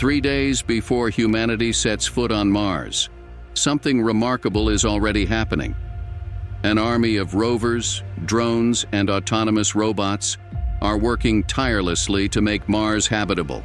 3 days before humanity sets foot on Mars, something remarkable is already happening. An army of rovers, drones, and autonomous robots are working tirelessly to make Mars habitable.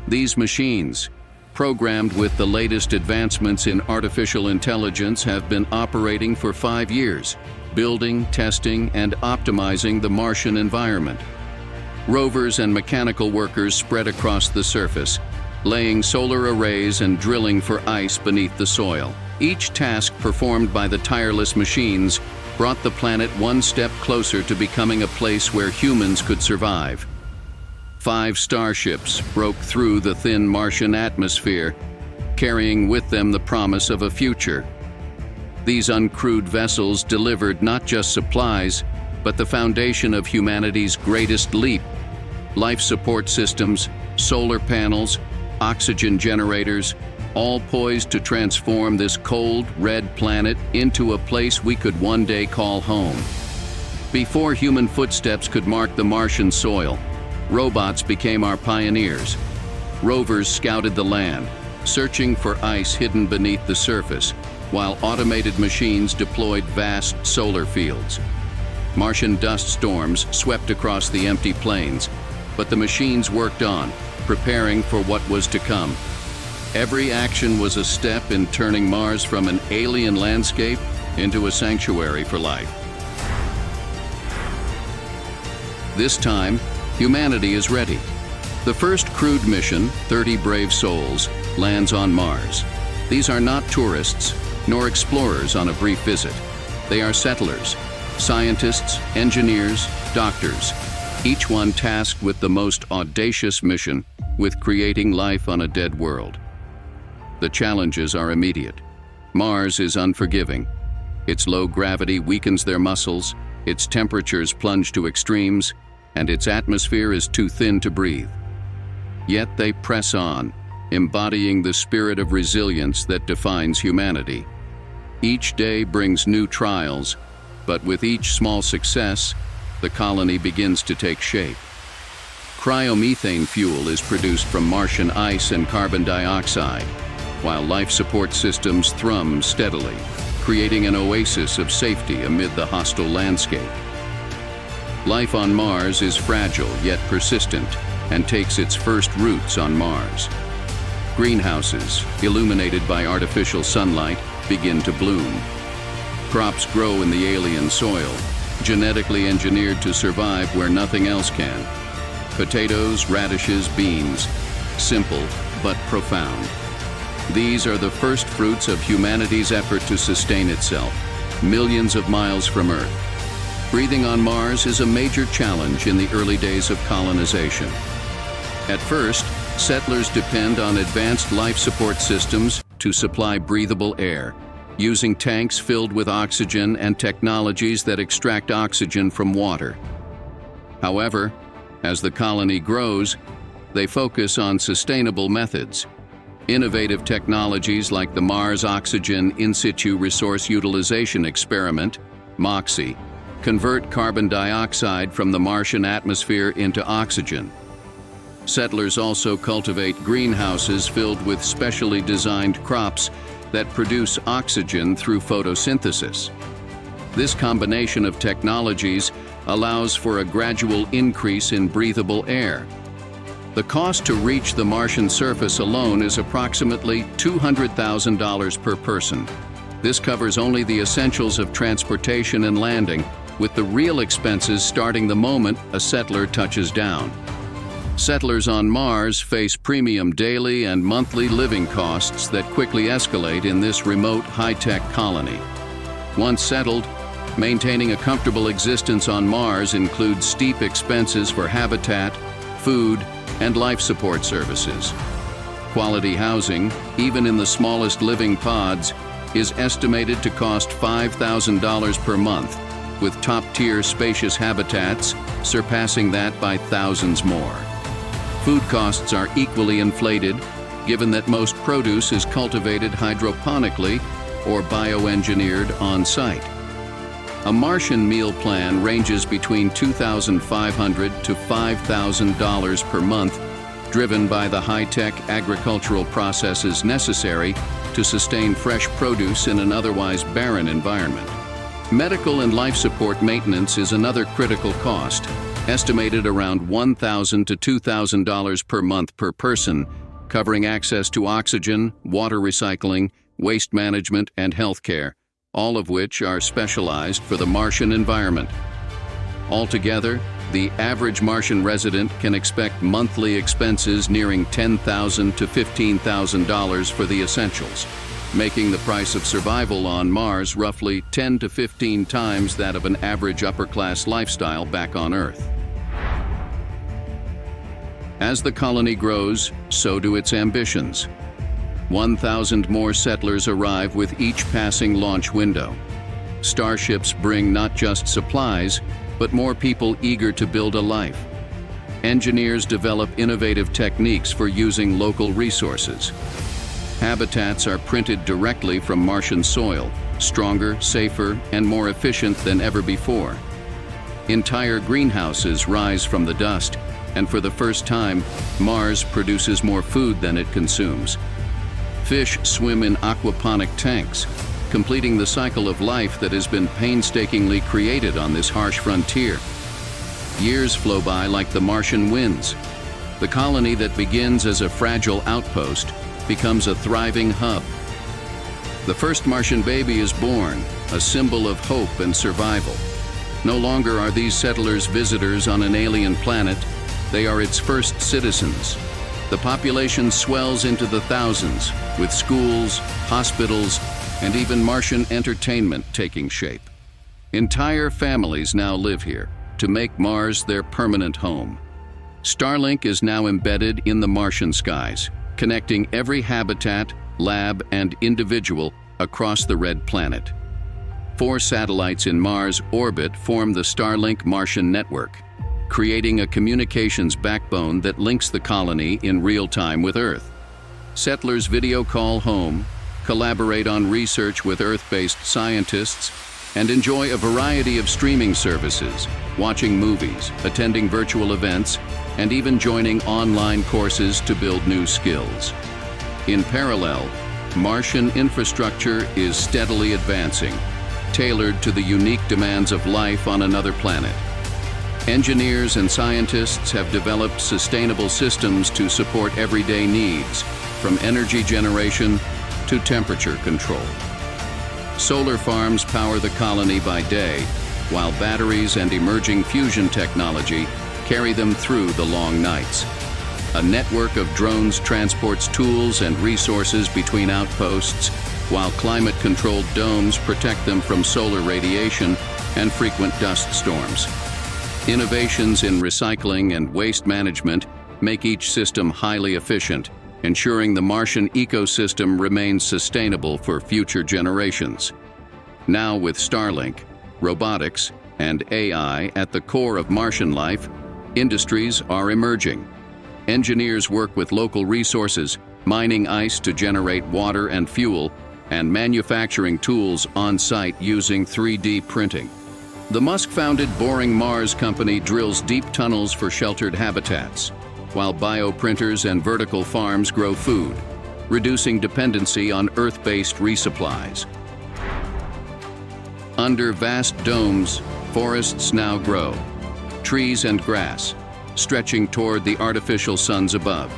These machines, programmed with the latest advancements in artificial intelligence, have been operating for 5 years, building, testing, and optimizing the Martian environment. Rovers and mechanical workers spread across the surface, laying solar arrays and drilling for ice beneath the soil. Each task performed by the tireless machines brought the planet one step closer to becoming a place where humans could survive. 5 starships broke through the thin Martian atmosphere, carrying with them the promise of a future. These uncrewed vessels delivered not just supplies, but the foundation of humanity's greatest leap: life support systems, solar panels, oxygen generators, all poised to transform this cold, red planet into a place we could one day call home. Before human footsteps could mark the Martian soil, robots became our pioneers. Rovers scouted the land, searching for ice hidden beneath the surface, while automated machines deployed vast solar fields. Martian dust storms swept across the empty plains, but the machines worked on, preparing for what was to come. Every action was a step in turning Mars from an alien landscape into a sanctuary for life. This time, humanity is ready. The first crewed mission, 30 brave souls, lands on Mars. These are not tourists, nor explorers on a brief visit. They are settlers, scientists, engineers, doctors, each one tasked with the most audacious mission, with creating life on a dead world. The challenges are immediate. Mars is unforgiving. Its low gravity weakens their muscles, its temperatures plunge to extremes, and its atmosphere is too thin to breathe. Yet they press on, embodying the spirit of resilience that defines humanity. Each day brings new trials, but with each small success, the colony begins to take shape. Cryomethane fuel is produced from Martian ice and carbon dioxide, while life support systems thrum steadily, creating an oasis of safety amid the hostile landscape. Life on Mars is fragile yet persistent and takes its first roots on Mars. Greenhouses, illuminated by artificial sunlight, begin to bloom. Crops grow in the alien soil, genetically engineered to survive where nothing else can. Potatoes, radishes, beans, simple but profound. These are the first fruits of humanity's effort to sustain itself, millions of miles from Earth. Breathing on Mars is a major challenge in the early days of colonization. At first, settlers depend on advanced life support systems to supply breathable air, using tanks filled with oxygen and technologies that extract oxygen from water. However, as the colony grows, they focus on sustainable methods. Innovative technologies like the Mars Oxygen In Situ Resource Utilization Experiment, MOXIE, convert carbon dioxide from the Martian atmosphere into oxygen. Settlers also cultivate greenhouses filled with specially designed crops that produce oxygen through photosynthesis. This combination of technologies allows for a gradual increase in breathable air. The cost to reach the Martian surface alone is approximately $200,000 per person. This covers only the essentials of transportation and landing, with the real expenses starting the moment a settler touches down. Settlers on Mars face premium daily and monthly living costs that quickly escalate in this remote, high-tech colony. Once settled, maintaining a comfortable existence on Mars includes steep expenses for habitat, food, and life support services. Quality housing, even in the smallest living pods, is estimated to cost $5,000 per month, with top-tier spacious habitats surpassing that by thousands more. Food costs are equally inflated, given that most produce is cultivated hydroponically or bioengineered on-site. A Martian meal plan ranges between $2,500 to $5,000 per month, driven by the high-tech agricultural processes necessary to sustain fresh produce in an otherwise barren environment. Medical and life support maintenance is another critical cost, estimated around $1,000 to $2,000 per month per person, covering access to oxygen, water recycling, waste management, and healthcare, all of which are specialized for the Martian environment. Altogether, the average Martian resident can expect monthly expenses nearing $10,000 to $15,000 for the essentials, making the price of survival on Mars roughly 10 to 15 times that of an average upper-class lifestyle back on Earth. As the colony grows, so do its ambitions. 1,000 more settlers arrive with each passing launch window. Starships bring not just supplies, but more people eager to build a life. Engineers develop innovative techniques for using local resources. Habitats are printed directly from Martian soil, stronger, safer, and more efficient than ever before. Entire greenhouses rise from the dust, and for the first time, Mars produces more food than it consumes. Fish swim in aquaponic tanks, completing the cycle of life that has been painstakingly created on this harsh frontier. Years flow by like the Martian winds. The colony that begins as a fragile outpost becomes a thriving hub. The first Martian baby is born, a symbol of hope and survival. No longer are these settlers visitors on an alien planet, they are its first citizens. The population swells into the thousands, with schools, hospitals, and even Martian entertainment taking shape. Entire families now live here to make Mars their permanent home. Starlink is now embedded in the Martian skies, connecting every habitat, lab, and individual across the red planet. 4 satellites in Mars orbit form the Starlink Martian network, creating a communications backbone that links the colony in real time with Earth. Settlers video call home, collaborate on research with Earth-based scientists, and enjoy a variety of streaming services, watching movies, attending virtual events, and even joining online courses to build new skills. In parallel, Martian infrastructure is steadily advancing, tailored to the unique demands of life on another planet. Engineers and scientists have developed sustainable systems to support everyday needs, from energy generation to temperature control. Solar farms power the colony by day, while batteries and emerging fusion technology carry them through the long nights. A network of drones transports tools and resources between outposts, while climate-controlled domes protect them from solar radiation and frequent dust storms. Innovations in recycling and waste management make each system highly efficient, ensuring the Martian ecosystem remains sustainable for future generations. Now with Starlink, robotics, and AI at the core of Martian life, industries are emerging. Engineers work with local resources, mining ice to generate water and fuel, and manufacturing tools on-site using 3D printing. The Musk-founded Boring Mars company drills deep tunnels for sheltered habitats, while bioprinters and vertical farms grow food, reducing dependency on Earth-based resupplies. Under vast domes, forests now grow, trees and grass, stretching toward the artificial suns above.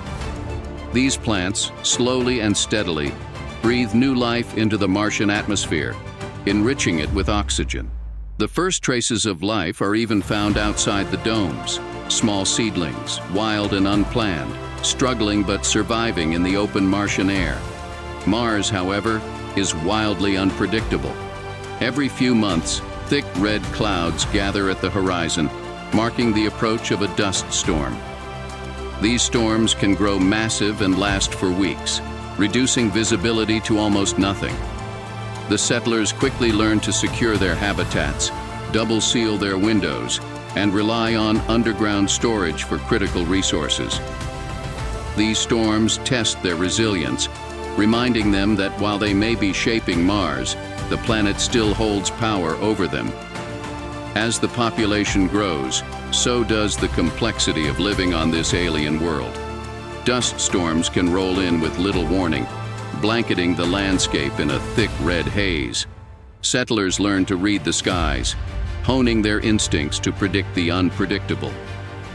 These plants, slowly and steadily, breathe new life into the Martian atmosphere, enriching it with oxygen. The first traces of life are even found outside the domes, small seedlings, wild and unplanned, struggling but surviving in the open Martian air. Mars, however, is wildly unpredictable. Every few months, thick red clouds gather at the horizon, marking the approach of a dust storm. These storms can grow massive and last for weeks, reducing visibility to almost nothing. The settlers quickly learn to secure their habitats, double seal their windows, and rely on underground storage for critical resources. These storms test their resilience, reminding them that while they may be shaping Mars, the planet still holds power over them. As the population grows, so does the complexity of living on this alien world. Dust storms can roll in with little warning, blanketing the landscape in a thick red haze. Settlers learn to read the skies, honing their instincts to predict the unpredictable.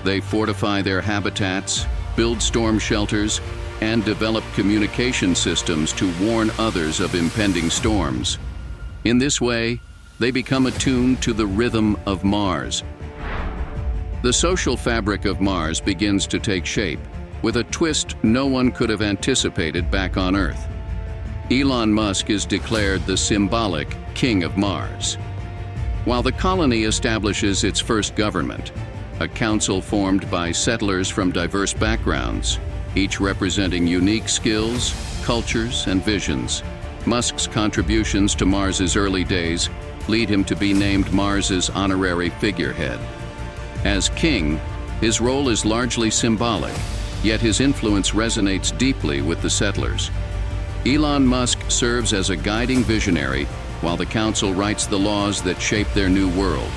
They fortify their habitats, build storm shelters, and develop communication systems to warn others of impending storms. In this way, they become attuned to the rhythm of Mars. The social fabric of Mars begins to take shape, with a twist no one could have anticipated back on Earth. Elon Musk is declared the symbolic King of Mars. While the colony establishes its first government, a council formed by settlers from diverse backgrounds, each representing unique skills, cultures, and visions, Musk's contributions to Mars's early days lead him to be named Mars's honorary figurehead. As king, his role is largely symbolic, yet his influence resonates deeply with the settlers. Elon Musk serves as a guiding visionary while the council writes the laws that shape their new world.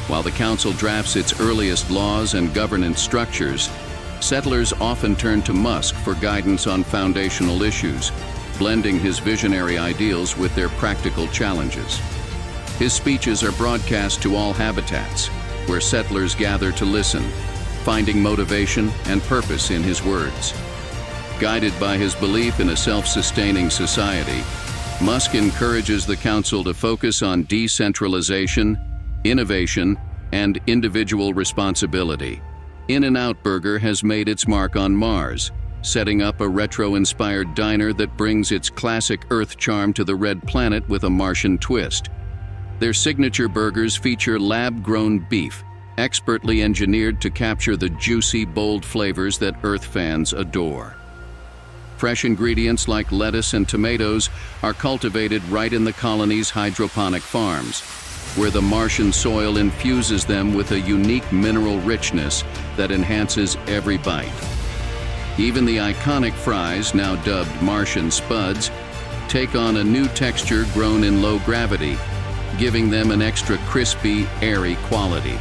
While the council drafts its earliest laws and governance structures, settlers often turn to Musk for guidance on foundational issues, blending his visionary ideals with their practical challenges. His speeches are broadcast to all habitats, where settlers gather to listen, finding motivation and purpose in his words. Guided by his belief in a self-sustaining society, Musk encourages the council to focus on decentralization, innovation, and individual responsibility. In-N-Out Burger has made its mark on Mars, setting up a retro-inspired diner that brings its classic Earth charm to the red planet with a Martian twist. Their signature burgers feature lab-grown beef, expertly engineered to capture the juicy, bold flavors that Earth fans adore. Fresh ingredients like lettuce and tomatoes are cultivated right in the colony's hydroponic farms, where the Martian soil infuses them with a unique mineral richness that enhances every bite. Even the iconic fries, now dubbed Martian spuds, take on a new texture grown in low gravity, giving them an extra crispy, airy quality.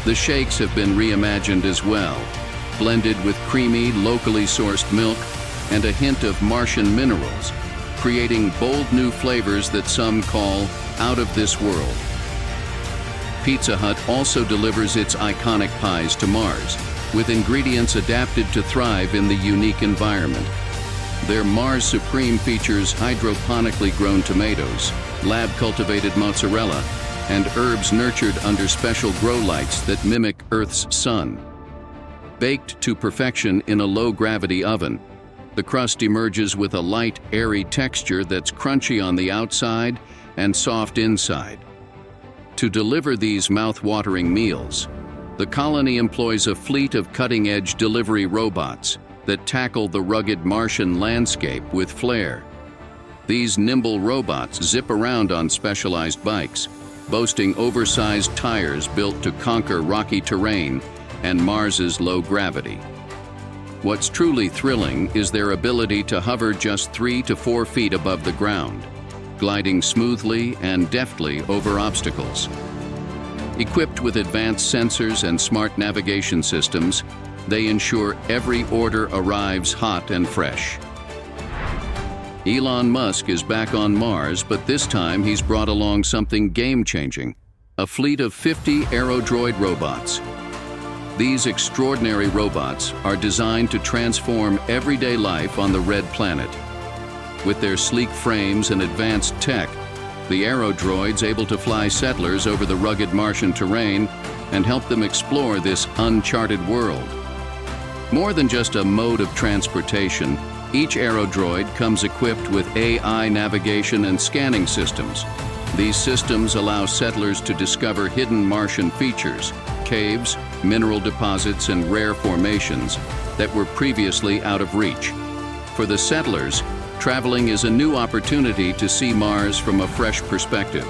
The shakes have been reimagined as well, blended with creamy, locally sourced milk and a hint of Martian minerals, creating bold new flavors that some call out of this world. Pizza Hut also delivers its iconic pies to Mars, with ingredients adapted to thrive in the unique environment. Their Mars Supreme features hydroponically grown tomatoes, lab-cultivated mozzarella, and herbs nurtured under special grow lights that mimic Earth's sun. Baked to perfection in a low-gravity oven, the crust emerges with a light, airy texture that's crunchy on the outside and soft inside. To deliver these mouth-watering meals, the colony employs a fleet of cutting-edge delivery robots that tackle the rugged Martian landscape with flair. These nimble robots zip around on specialized bikes, boasting oversized tires built to conquer rocky terrain and Mars's low gravity. What's truly thrilling is their ability to hover just 3 to 4 feet above the ground, gliding smoothly and deftly over obstacles. Equipped with advanced sensors and smart navigation systems, they ensure every order arrives hot and fresh. Elon Musk is back on Mars, but this time he's brought along something game-changing: a fleet of 50 aerodroid robots. These extraordinary robots are designed to transform everyday life on the red planet. With their sleek frames and advanced tech, the aerodroids able to fly settlers over the rugged Martian terrain and help them explore this uncharted world. More than just a mode of transportation, each aerodroid comes equipped with AI navigation and scanning systems. These systems allow settlers to discover hidden Martian features, caves, mineral deposits, and rare formations that were previously out of reach. For the settlers, traveling is a new opportunity to see Mars from a fresh perspective.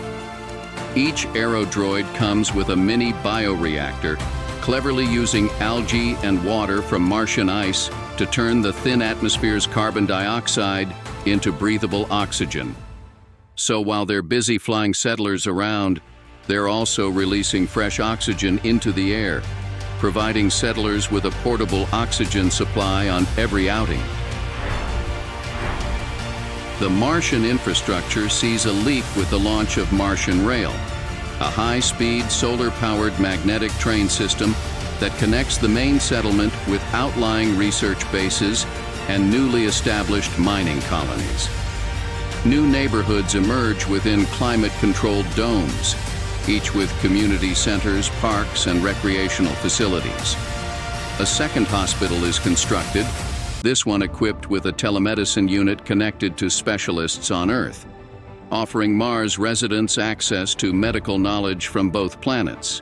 Each aerodroid comes with a mini bioreactor, cleverly using algae and water from Martian ice to turn the thin atmosphere's carbon dioxide into breathable oxygen. So while they're busy flying settlers around, they're also releasing fresh oxygen into the air, providing settlers with a portable oxygen supply on every outing. The Martian infrastructure sees a leap with the launch of Martian Rail, a high-speed, solar-powered magnetic train system that connects the main settlement with outlying research bases and newly established mining colonies. New neighborhoods emerge within climate-controlled domes, each with community centers, parks, and recreational facilities. A second hospital is constructed, this one equipped with a telemedicine unit connected to specialists on Earth, offering Mars residents access to medical knowledge from both planets.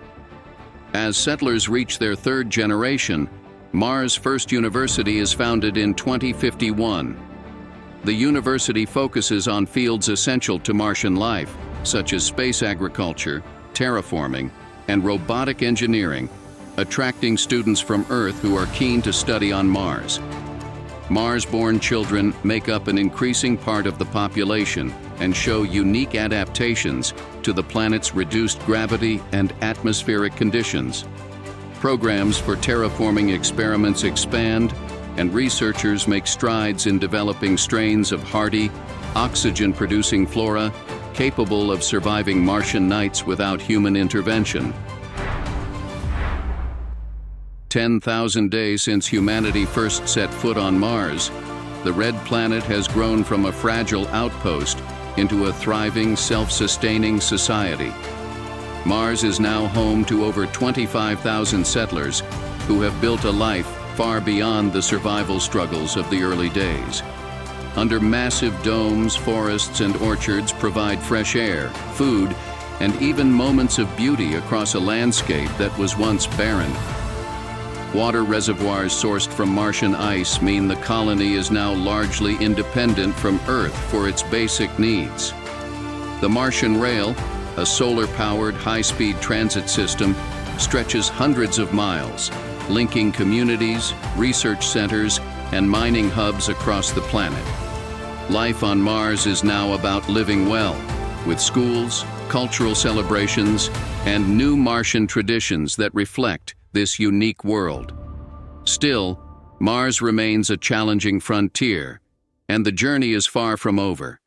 As settlers reach their third generation, Mars' first university is founded in 2051. The university focuses on fields essential to Martian life, such as space agriculture, terraforming, and robotic engineering, attracting students from Earth who are keen to study on Mars. Mars-born children make up an increasing part of the population and show unique adaptations to the planet's reduced gravity and atmospheric conditions. Programs for terraforming experiments expand, and researchers make strides in developing strains of hardy, oxygen-producing flora capable of surviving Martian nights without human intervention. 10,000 days since humanity first set foot on Mars, the red planet has grown from a fragile outpost into a thriving, self-sustaining society. Mars is now home to over 25,000 settlers who have built a life far beyond the survival struggles of the early days. Under massive domes, forests and orchards provide fresh air, food, and even moments of beauty across a landscape that was once barren. Water reservoirs sourced from Martian ice mean the colony is now largely independent from Earth for its basic needs. The Martian Rail, a solar-powered high-speed transit system, stretches hundreds of miles, linking communities, research centers, and mining hubs across the planet. Life on Mars is now about living well, with schools, cultural celebrations, and new Martian traditions that reflect this unique world. Still, Mars remains a challenging frontier, and the journey is far from over.